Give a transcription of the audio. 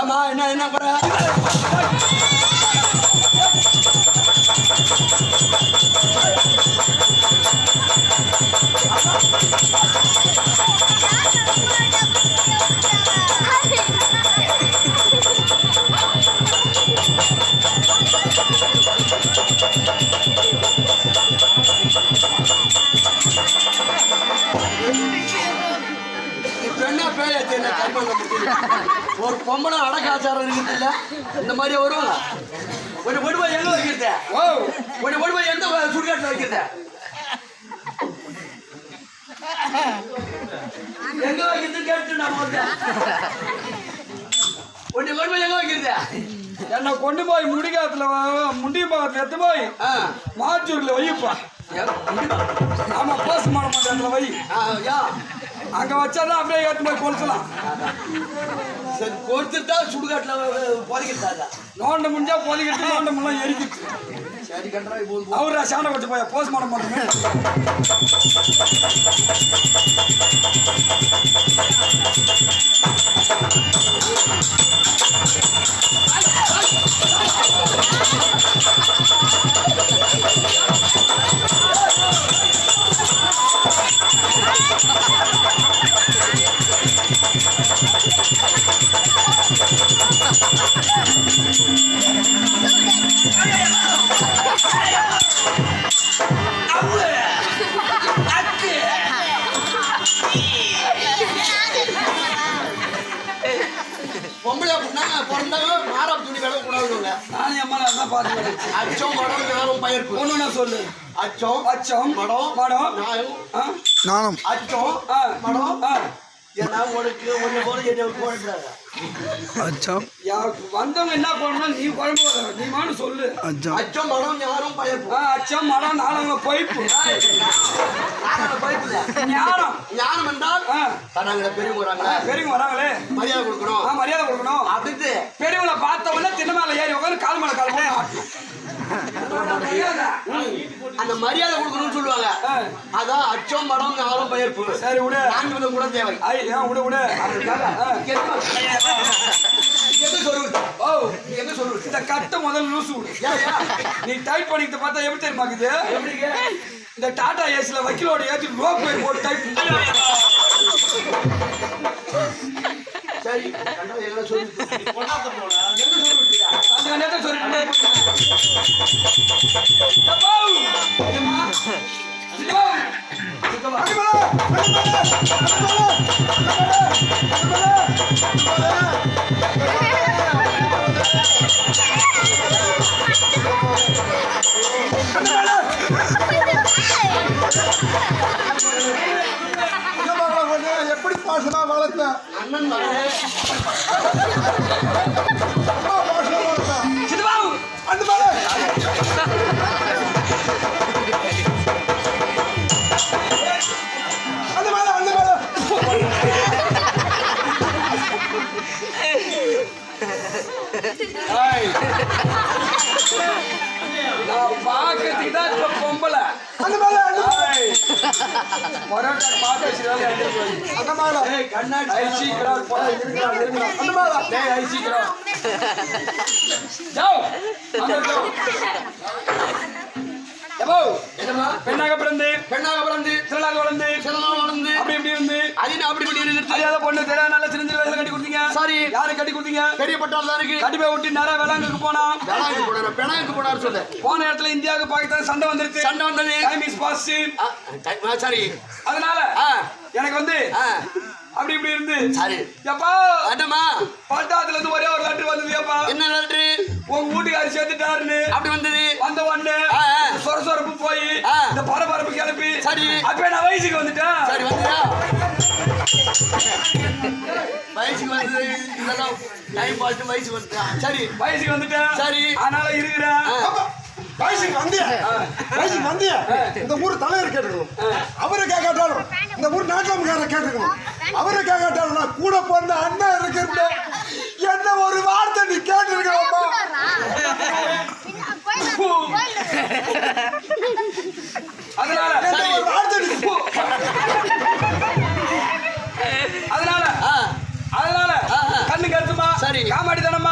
ஏமா என்ன பண்ற? ஒரு பொம்பளை அடக்காச்சாரம் இருக்குது இல்ல, இந்த மாதிரி வருவாங்க. கொஞ்சம் கொண்டு போய் எங்க வைக்கிறத? கொஞ்சம் கொண்டு போய் எந்த சுடுகாட்டில் வைக்கிறத? எங்க வைக்கிறது கேட்டு நான் கொஞ்சம் கொண்டு போய் எங்க வைக்கிறத? என்ன கொண்டு போய் முடிக்காத்துல முண்டி பாகத்துல எடுத்து போய் மாச்சூர்ல வைப்பா. ஆமா, போஸ்ட்மார்டம் பண்றதுல வை. அங்க வச்சாதான் அப்படியே ஏற்று போய் கொளுத்தலாம். சரி, கொடுத்துட்டா சுடுகாட்டில் புதைக்கிறதா? நோண்ட முடிஞ்சா புதைக்கிறது, நோண்ட முடியலாம் எரிக்கிட்டு. சரி கண்டா அவரா சாண்டை வச்சு போய் போஸ்ட்மார்டம் பண்ணுமே. பொம்பளை அப்படின்னா பிறந்தாங்க மாறாப்பு துணி விளக்க கூடாதுங்க. நானும் அம்மா தான் பார்த்து அச்சம் மடம் யாரும் பயிர்ப்பு ஒண்ணு சொல்லு. அச்சம் அச்சம் மடம் மடம் நாணம் அச்சம் மடம் ஏன்னா உனக்கு ஒண்ணு போல என்ன போடுறாங்க. அச்சம் வந்தவங்க என்ன பண்ணணும், நீ குழம்பு வர நீ மானு சொல்லு. அச்சம் மடம் யாரும் பயிர்ப்பு. அச்சம் மடம் நாளவங்க பைப்பு. ஞானம் ஞானம் என்றால் தன்னாங்களே பெரியவங்க வராங்களே, பெரியவங்க வராங்களே மரியாதை கொடுக்கணும். மரியாதை கொடுக்கணும் அப்படின்ட்டு பெரியவங்களை பார்த்த உடனே திண்ண மேல ஏறி உட்காந்து கால் மேல கால் போய் அந்த மரியாதை கொடுக்கணும்னு சொல்லுவாங்க. அதான் அச்சம் மடம் யாரும் பயிர்ப்பு. சரி விடு, நான்கு கூட தேவை. விடு விடு. இந்த கட்டை முதல்ல லூசு விடு. நீ டைப் பண்ணிட்டு பார்த்தா எப்படி தெரியுமாக்குது? இந்த டாடா ஏசில வக்கீலோட ஏற்றி ரோப் போய் போட்டு டைப். சரி எங்க சொல்லி அந்த நேரத்தை சொல்லி எப்படி பாசமா வளர்த்த அண்ணன் பாக்கிறதுக்கு தான் பொம்பளை பெண்ணாக பிறந்து சிறலாக வளர்ந்து அப்படி இப்படி வந்து அறியாத பொண்ணு தெரிய நல்ல சிறந்த வயசுல கட்டி கொடுத்தீங்க. சரி, யாரு கட்டி கொடுத்தீங்க? பெரிய பட்டாளம் இருக்கு. கட்டி போய் விட்டு நேரம் வேளாங்குக்கு போனா சொல்லு. போன இடத்துல இந்தியாவுக்கு பாகிஸ்தான் சண்டை வந்துருச்சு. சண்டை வந்தது. Time is pass. சரி, அதனால எனக்கு வந்து அப்படி இப்படி இருந்து சரி எப்பா அண்ணம்மா பட்டாத்துல இருந்து ஒரே ஒரு லெட்டர் வந்தது. ஏப்பா என்ன லெட்டரு? உங்க வீட்டுக்காரி சேர்த்துட்டாருன்னு அப்படி வந்தது. வந்த உடனே சொரசொரப்பு போய் இந்த பரபரப்பு கிளப்பி சரி அப்ப நான் வயசுக்கு வந்துட்டேன். சரி வந்துயா வயசுக்கு வந்து இதெல்லாம் டைம் பார்த்து வயசுக்கு வந்துட்டான். சரி வயசுக்கு வந்துட்டேன். சரி அதனால இருக்கிறேன். வயசுக்கு வந்தியா இந்த ஊர் தலைவர் கேட்டுக்கணும். அவரை கேட்காட்டாலும் இந்த ஊர் நாட்டாமக்காரரை கேட்டுக்கணும். அவருக்காக நான் கூட பிறந்த அண்ணன் இருக்கிறது என்ன ஒரு வார்த்தை நீ கேட்டிருக்கலாமா? அதனால என்ன ஒரு வார்த்தை நீ அதனால கண்ணு கருத்துமா சரி. காமாடித்தனமா